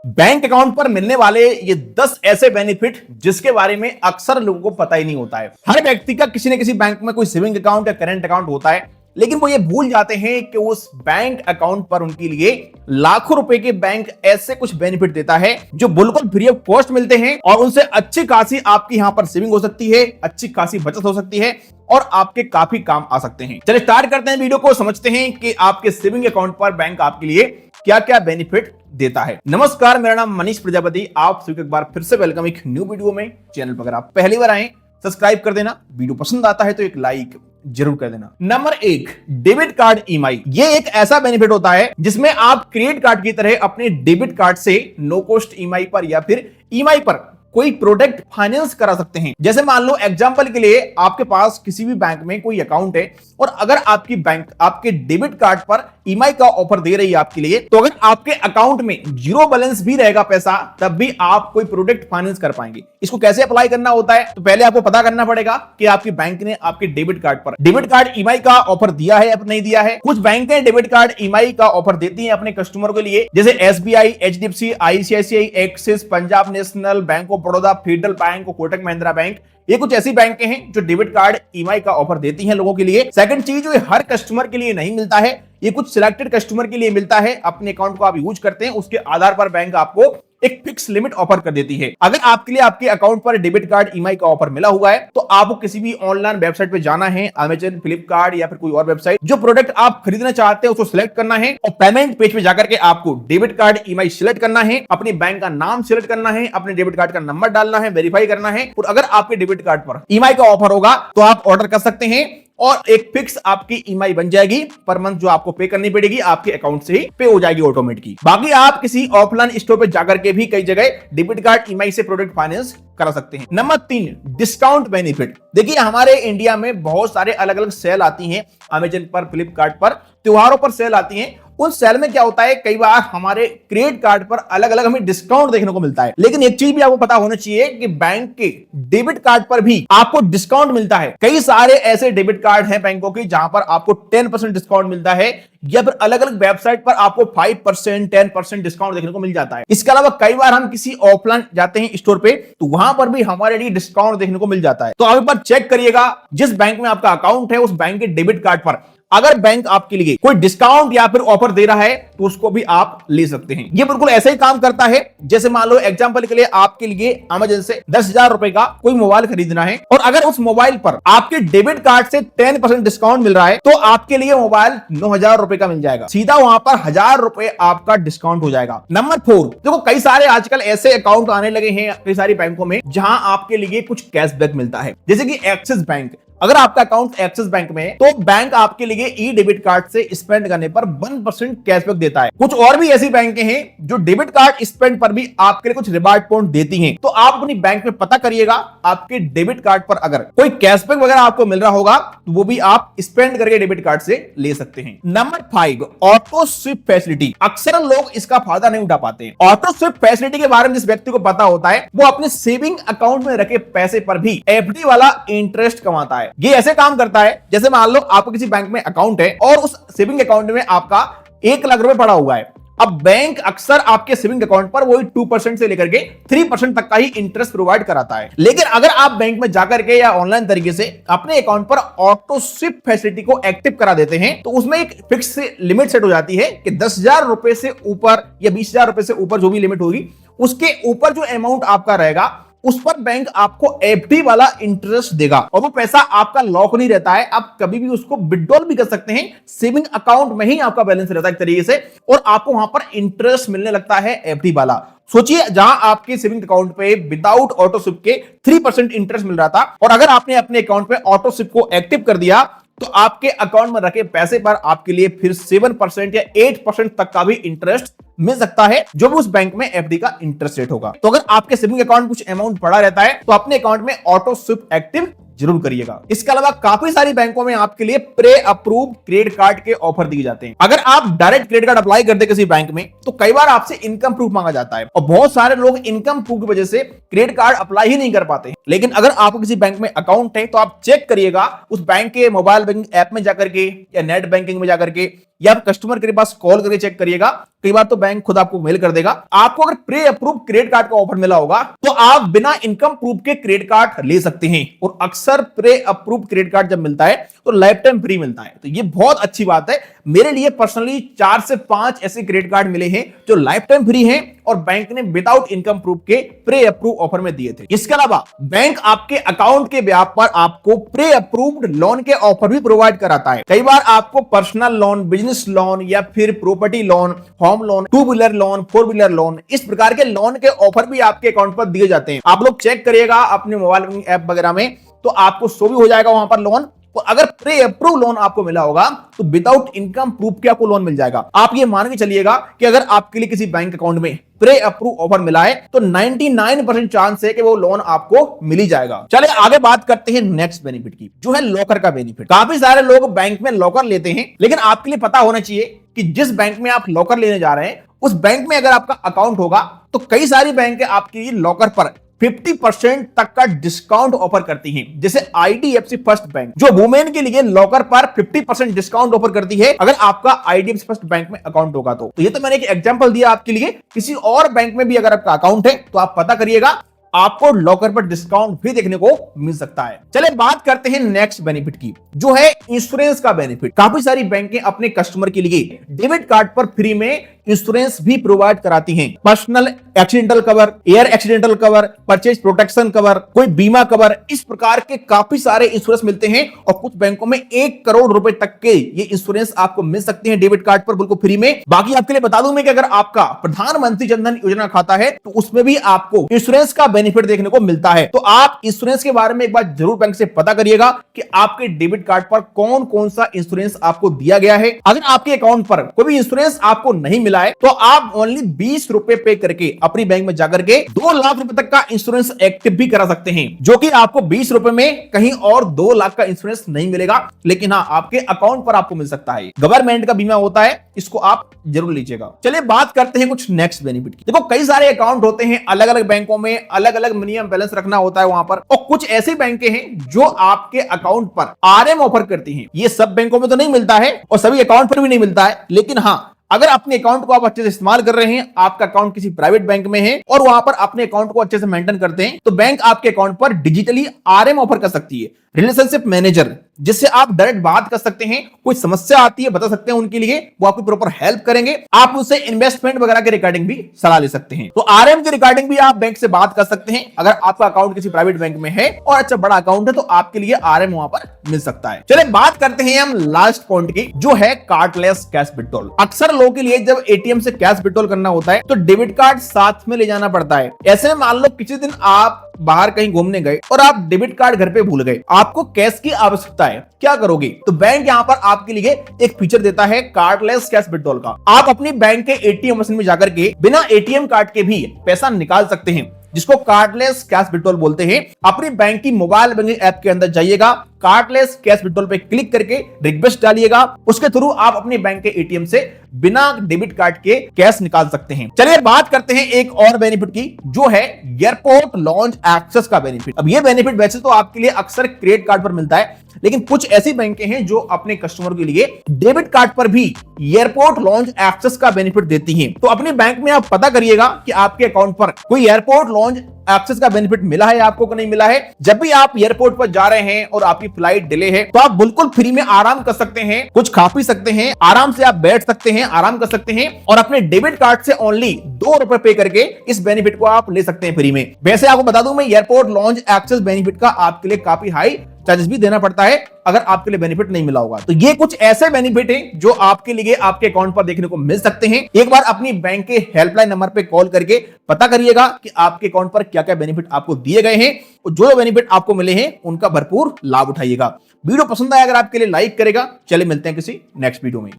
Bank account पर मिलने वाले ये 10 ऐसे बेनिफिट जिसके बारे में अक्सर लोगों को पता ही नहीं होता है। हर व्यक्ति का किसी न किसी बैंक में कोई सेविंग अकाउंट या करंट अकाउंट होता है, लेकिन वो ये भूल जाते हैं कि उस बैंक अकाउंट पर उनके लिए लाखों रुपए के बैंक ऐसे कुछ बेनिफिट देता है जो बिल्कुल फ्री ऑफ कॉस्ट मिलते हैं और उनसे अच्छी खासी आपकी यहां पर सेविंग हो सकती है, अच्छी खासी बचत हो सकती है और आपके काफी काम आ सकते हैं। चलिए स्टार्ट करते हैं वीडियो को, समझते हैं कि आपके सेविंग अकाउंट पर बैंक आपके लिए क्या क्या बेनिफिट देता है। नमस्कार, मेरा नाम मनीष प्रजापति, आप सभी को एक बार फिर से वेलकम एक न्यू वीडियो में। चैनल पर अगर आप पहली बार आए सब्सक्राइब कर देना, वीडियो पसंद आता है तो एक लाइक जरूर कर देना। Number 1, debit card EMI. ये एक ऐसा बेनिफिट होता है जिसमें आप क्रेडिट कार्ड की तरह अपने डेबिट कार्ड से नो कॉस्ट ईएमआई पर या फिर ईएमआई पर कोई प्रोडक्ट फाइनेंस करा सकते हैं। जैसे मान लो एग्जांपल के लिए आपके पास किसी भी बैंक में कोई अकाउंट है और अगर आपकी बैंक आपके डेबिट कार्ड पर ईएमआई का ऑफर दे रही है आपके लिए, तो अगर आपके अकाउंट में जीरो बैलेंस भी रहेगा पैसा, तब भी आप कोई प्रोडक्ट फाइनेंस कर पाएंगे। इसको कैसे अप्लाई करना होता है, तो पहले आपको पता करना पड़ेगा कि आपकी बैंक ने आपके डेबिट कार्ड पर डेबिट कार्ड ईएमआई का ऑफर दिया है या नहीं दिया है। कुछ बैंकें डेबिट कार्ड ईएमआई का ऑफर देती हैं अपने कस्टमर के लिए, जैसे SBI, HDFC, ICICI, axis, Punjab national, bank of Baroda, federal bank और कोटक महिंद्रा बैंक। ये कुछ ऐसी बैंकें हैं जो डेबिट कार्ड ईएमआई का ऑफर देती हैं लोगों के लिए। सेकंड चीज, जो हर कस्टमर के लिए नहीं मिलता है, ये कुछ सिलेक्टेड कस्टमर के लिए मिलता है। अपने अकाउंट को आप यूज करते हैं, उसके आधार पर बैंक आपको एक फिक्स लिमिट ऑफर कर देती है। अगर आपके लिए आपके अकाउंट पर डेबिट कार्ड ईएमआई का ऑफर मिला हुआ है, तो आपको किसी भी ऑनलाइन वेबसाइट पे जाना है, अमेज़न, फ्लिपकार्ट या फिर कोई और वेबसाइट, जो प्रोडक्ट आप खरीदना चाहते हैं उसको सिलेक्ट करना है और पेमेंट पेज पे जाकर के आपको डेबिट कार्ड ईएमआई सिलेक्ट करना है, अपने बैंक का नाम सिलेक्ट करना है, अपने डेबिट कार्ड का नंबर डालना है, वेरीफाई करना है और अगर आपके डेबिट कार्ड पर ईएमआई का ऑफर होगा तो आप ऑर्डर कर सकते हैं और एक फिक्स आपकी ईएमआई बन जाएगी पर मंथ, जो आपको पे करनी पड़ेगी आपके अकाउंट से ही पे हो जाएगी ऑटोमेटिकली। बाकी आप किसी ऑफलाइन स्टोर पे जाकर के भी कई जगह डेबिट कार्ड ईएमआई से प्रोडक्ट फाइनेंस करा सकते हैं। Number 3, discount benefit. देखिए, हमारे इंडिया में बहुत सारे अलग अलग सेल आती हैं, अमेज़न पर, फ्लिपकार्ट पर, त्योहारों पर सेल आती हैं। उन सेल में क्या होता है, कई बार हमारे क्रेडिट कार्ड पर अलग अलग हमें डिस्काउंट देखने को मिलता है, लेकिन एक चीज भी आपको पता होना चाहिए कि बैंक के डेबिट कार्ड पर भी आपको डिस्काउंट मिलता है। कई सारे ऐसे डेबिट कार्ड हैं बैंकों के जहां पर आपको 10% डिस्काउंट मिलता है या फिर अलग अलग वेबसाइट पर आपको 5%, 10% डिस्काउंट देखने को मिल जाता है। इसके अलावा कई बार हम किसी ऑफलाइन जाते हैं स्टोर पे, तो वहां पर भी हमारे लिए डिस्काउंट देखने को मिल जाता है। तो आप एक बार चेक करिएगा, जिस बैंक में आपका अकाउंट है उस बैंक के डेबिट कार्ड पर अगर बैंक आपके लिए कोई डिस्काउंट या फिर ऑफर दे रहा है तो उसको भी आप ले सकते हैं। ये बिल्कुल ऐसे ही काम करता है जैसे मान लो एग्जांपल के लिए आपके लिए अमेज़न से 10,000 रुपए का कोई मोबाइल खरीदना है और अगर उस मोबाइल पर आपके डेबिट कार्ड से 10% डिस्काउंट मिल रहा है, तो आपके लिए मोबाइल 9,000 रुपए का मिल जाएगा। सीधा वहां पर 1,000 रुपए आपका डिस्काउंट हो जाएगा। नंबर 4, देखो कई सारे आजकल ऐसे अकाउंट आने लगे हैं कई सारी बैंकों में जहां आपके लिए कुछ कैशबैक मिलता है, जैसे कि एक्सिस बैंक। अगर आपका अकाउंट एक्सिस बैंक में है तो बैंक आपके लिए ई डेबिट कार्ड से स्पेंड करने पर 1% कैशबैक देता है। कुछ और भी ऐसी बैंकें हैं जो डेबिट कार्ड स्पेंड पर भी आपके लिए कुछ रिवार्ड पॉइंट देती हैं। तो आप अपनी बैंक में पता करिएगा, आपके डेबिट कार्ड पर अगर कोई कैशबैक वगैरह आपको मिल रहा होगा तो वो भी आप स्पेंड करके डेबिट कार्ड से ले सकते हैं। Number 5, auto sweep facility. अक्सर लोग इसका फायदा नहीं उठा पाते हैं। ऑटो स्विप फैसिलिटी के बारे में जिस व्यक्ति को पता होता है वो अपने सेविंग अकाउंट में रखे पैसे पर भी एफडी वाला इंटरेस्ट कमाता है। ये ऐसे काम करता है जैसे मान लो आपको किसी बैंक में अकाउंट है और उस सेविंग अकाउंट में आपका 1 लाख रुपए पड़ा हुआ है। अब बैंक अक्सर आपके सेविंग अकाउंट पर वही 2% से लेकर के 3% तक का ही इंटरेस्ट प्रोवाइड कराता है। लेकिन अगर आप बैंक में जाकर के या ऑनलाइन तरीके से अपने अकाउंट पर ऑटो स्विप फैसिलिटी को एक्टिव करा देते हैं, तो उसमें एक फिक्स लिमिट सेट हो जाती है कि 10,000 रुपए से ऊपर या 20,000 रुपए से ऊपर जो भी लिमिट होगी, उसके ऊपर जो अमाउंट आपका रहेगा उस पर बैंक आपको एफडी वाला इंटरेस्ट देगा और वो पैसा आपका लॉक नहीं रहता है, आप कभी भी उसको विड्रॉल भी कर सकते हैं। सेविंग अकाउंट में ही आपका बैलेंस रहता है एक तरीके से और आपको वहां पर इंटरेस्ट मिलने लगता है एफडी वाला। सोचिए, जहां आपके सेविंग अकाउंट पे विदाउट ऑटो स्विप के 3% इंटरेस्ट मिल रहा था और अगर आपने अपने अकाउंट पे ऑटो स्विप को एक्टिव कर दिया तो आपके अकाउंट में रखे पैसे पर आपके लिए फिर 7% या 8% तक का भी इंटरेस्ट मिल सकता है, जो भी उस बैंक में एफडी का इंटरेस्ट रेट होगा। तो अगर आपके सेविंग अकाउंट कुछ अमाउंट पड़ा रहता है तो अपने अकाउंट में ऑटो स्विप एक्टिव जरूर करिएगा। इसके अलावा काफी सारी बैंकों में आपके लिए प्रे अप्रूव क्रेडिट कार्ड के ऑफर दिए जाते हैं। अगर आप डायरेक्ट क्रेडिट कार्ड अप्लाई करते किसी बैंक में तो कई बार आपसे इनकम प्रूफ मांगा जाता है और बहुत सारे लोग इनकम प्रूफ की वजह से क्रेडिट कार्ड अप्लाई ही नहीं कर पाते। लेकिन अगर आपको किसी बैंक में अकाउंट है तो आप चेक करिएगा उस बैंक के मोबाइल बैंकिंग ऐप में जाकर के या नेट बैंकिंग में जाकर के या आप कस्टमर के पास कॉल करके चेक करिएगा, कई बार तो बैंक खुद आपको मेल कर देगा। आपको अगर प्री अप्रूव क्रेडिट कार्ड का ऑफर मिला होगा तो आप बिना इनकम प्रूफ के क्रेडिट कार्ड ले सकते हैं, और अक्सर प्री अप्रूव क्रेडिट कार्ड जब मिलता है तो लाइफ टाइम फ्री मिलता है। तो ये बहुत अच्छी बात है। मेरे लिए पर्सनली 4 से 5 ऐसे क्रेडिट कार्ड मिले हैं जो लाइफ टाइम फ्री हैं और बैंक ने विदाउट इनकम प्रूफ के प्री अप्रूव ऑफर में दिए थे। इसके अलावा बैंक आपके अकाउंट के ब्याज पर आपको प्री अप्रूव्ड लोन के ऑफर भी प्रोवाइड कराता है। कई बार आपको पर्सनल लोन, बिजनेस लोन या फिर property loan, home loan, 2 wheeler loan, 4 wheeler loan, इस प्रकार के लोन के ऑफर भी आपके अकाउंट पर दिए जाते हैं। आप लोग चेक करिएगा अपने मोबाइल बैंकिंग ऐप वगैरह में, तो आपको शो भी हो जाएगा वहां पर लोन। तो अगर प्री अप्रूव लोन आपको मिला होगा तो विदाउट इनकम प्रूफ के आपको लोन मिल जाएगा। आप ये मान के चलिएगा कि अगर आपके लिए किसी बैंक अकाउंट में प्री अप्रूव ऑफर मिला है तो 99% चांस है कि वो लोन आपको मिल ही जाएगा। चलिए आगे बात करते हैं नेक्स्ट बेनिफिट की, जो है लॉकर का बेनिफिट। काफी सारे लोग बैंक में लॉकर लेते हैं, लेकिन आपके लिए पता होना चाहिए कि जिस बैंक में आप लॉकर लेने जा रहे हैं उस बैंक में अगर आपका अकाउंट होगा तो कई सारी बैंक आपके लिए लॉकर पर 50% तक का डिस्काउंट ऑफर करती हैं। जैसे आईडीएफसी फर्स्ट बैंक जो वुमेन के लिए लॉकर पर 50% डिस्काउंट ऑफर करती है अगर आपका आईडीएफसी फर्स्ट बैंक में अकाउंट होगा तो ये तो मैंने एक एग्जांपल दिया आपके लिए। किसी और बैंक में भी अगर आपका अकाउंट है तो आप पता करिएगा, आपको लॉकर पर डिस्काउंट भी देखने को मिल सकता है। चलिए बात करते हैं नेक्स्ट बेनिफिट की, जो है इंश्योरेंस का बेनिफिट। काफी सारी बैंकें अपने कस्टमर के लिए डेबिट कार्ड पर फ्री में इंश्योरेंस भी प्रोवाइड कराती हैं। Personal accidental cover, air accidental cover, purchase protection cover, कोई बीमा कवर, इस प्रकार के काफी सारे इंश्योरेंस मिलते हैं और कुछ बैंकों में 1 करोड़ रुपए तक के ये इंश्योरेंस आपको मिल सकते हैं डेबिट कार्ड पर बिल्कुल फ्री में। बाकी आपके लिए बता दूं मैं कि अगर आपका प्रधानमंत्री जनधन योजना खाता है तो उसमें भी आपको इंश्योरेंस का बेनिफिट देखने को मिलता है। तो आप इंश्योरेंस के बारे में एक बार जरूर बैंक से पता करिएगा कि आपके डेबिट कार्ड पर कौन कौन सा इंश्योरेंस आपको दिया गया है। अगर आपके अकाउंट पर कोई भी इंश्योरेंस आपको नहीं मिला है तो आप ओनली 20 रुपए पे करके अपनी बैंक में जाकर के 2 लाख रुपए तक का इंश्योरेंस एक्टिव भी करा सकते हैं, जो कि आपको 20 रुपए में कहीं और 2 लाख का इंश्योरेंस नहीं मिलेगा, लेकिन हाँ आपके अकाउंट पर आपको मिल सकता है। गवर्नमेंट का बीमा होता है, इसको आप जरूर लीजिएगा। चलिए बात करते हैं कुछ नेक्स्ट बेनिफिट की। देखो कई सारे अकाउंट होते हैं, अलग अलग बैंकों में अलग अलग मिनिमम बैलेंस रखना होता है वहां पर, और कुछ ऐसी बैंकें हैं जो आपके अकाउंट पर आरएम ऑफर करती हैं। ये सब बैंकों में तो नहीं मिलता है और सभी अकाउंट पर भी नहीं मिलता है, लेकिन हाँ अगर अपने अकाउंट को आप अच्छे से इस्तेमाल कर रहे हैं, आपका अकाउंट किसी प्राइवेट बैंक में है और वहां पर अपने अकाउंट को अच्छे से मेंटेन करते हैं, तो बैंक आपके अकाउंट पर डिजिटली आरएम ऑफर कर सकती है, रिलेशनशिप मैनेजर, जिससे आप डायरेक्ट बात कर सकते हैं। कोई समस्या आती है बता सकते हैं उनके लिए, वो आपकी प्रॉपर हेल्प करेंगे। आप उनसे इन्वेस्टमेंट वगैरह के रिगार्डिंग भी सलाह ले सकते हैं। तो आरएम के रिगार्डिंग भी आप बैंक से बात कर सकते हैं। अगर आपका अकाउंट किसी प्राइवेट बैंक में है और अच्छा बड़ा अकाउंट है तो आपके लिए आरएम वहां पर मिल सकता है। चलिए बात करते हैं हम लास्ट पॉइंट की, जो है कार्डलेस कैश विड्रॉल। अक्सर लोगों के लिए जब एटीएम से कैश विड्रॉल करना होता है तो डेबिट कार्ड साथ में ले जाना पड़ता है। ऐसे में मान लो किसी दिन आप बाहर कहीं घूमने गए और आप डेबिट कार्ड घर पे भूल गए, आपको कैश की आवश्यकता है, क्या करोगे? तो बैंक यहां पर आपके लिए एक फीचर देता है कार्डलेस कैश विड्रॉल का। आप अपनी बैंक के एटीएम मशीन में जाकर के बिना एटीएम कार्ड के भी पैसा निकाल सकते हैं, जिसको कार्डलेस कैश विड्रॉल बोलते हैं। अपनी बैंक की मोबाइल बैंकिंग ऐप के अंदर जाइएगा, कार्डलेस कैश विड्रॉल पे क्लिक करके रिक्वेस्ट डालिएगा, उसके थ्रू आप अपनी बैंक के एटीएम से बिना डेबिट कार्ड के कैश निकाल सकते हैं। चलिए बात करते हैं एक और बेनिफिट की, जो है एयरपोर्ट लॉन्च एक्सेस का बेनिफिट। अब ये बेनिफिट वैसे तो आपके लिए अक्सर क्रेडिट कार्ड पर मिलता है, लेकिन कुछ ऐसी बैंकें हैं जो अपने कस्टमर के लिए डेबिट कार्ड पर भी एयरपोर्ट लॉन्च एक्सेस का बेनिफिट देती हैं। तो अपनी बैंक में आप पता करिएगा कि आपके अकाउंट पर कोई एयरपोर्ट लॉन्च एक्सेस का बेनिफिट मिला है आपको कि नहीं मिला है। जब भी आप एयरपोर्ट पर जा रहे हैं और आपकी फ्लाइट डिले है तो आप बिल्कुल फ्री में आराम कर सकते हैं, कुछ खा पी सकते हैं, आराम से आप बैठ सकते हैं, आराम कर सकते हैं और अपने डेबिट कार्ड से ओनली 2 रुपए पे करके इस बेनिफिट को आप ले सकते हैं फ्री में। वैसे आपको बता दूं मैं, एयरपोर्ट लॉन्च एक्सेस बेनिफिट का आपके लिए काफी हाई चार्जेस भी देना पड़ता है अगर आपके लिए बेनिफिट नहीं मिला होगा। तो ये कुछ ऐसे बेनिफिट हैं जो आपके लिए आपके अकाउंट पर देखने को मिल सकते हैं। एक बार अपनी बैंक के हेल्पलाइन नंबर पे कॉल करके पता करिएगा कि आपके अकाउंट पर क्या क्या बेनिफिट आपको दिए गए हैं और जो बेनिफिट आपको मिले हैं उनका भरपूर लाभ उठाइएगा। वीडियो पसंद आया अगर आपके लिए लाइक करेगा। चलिए मिलते हैं किसी नेक्स्ट वीडियो में।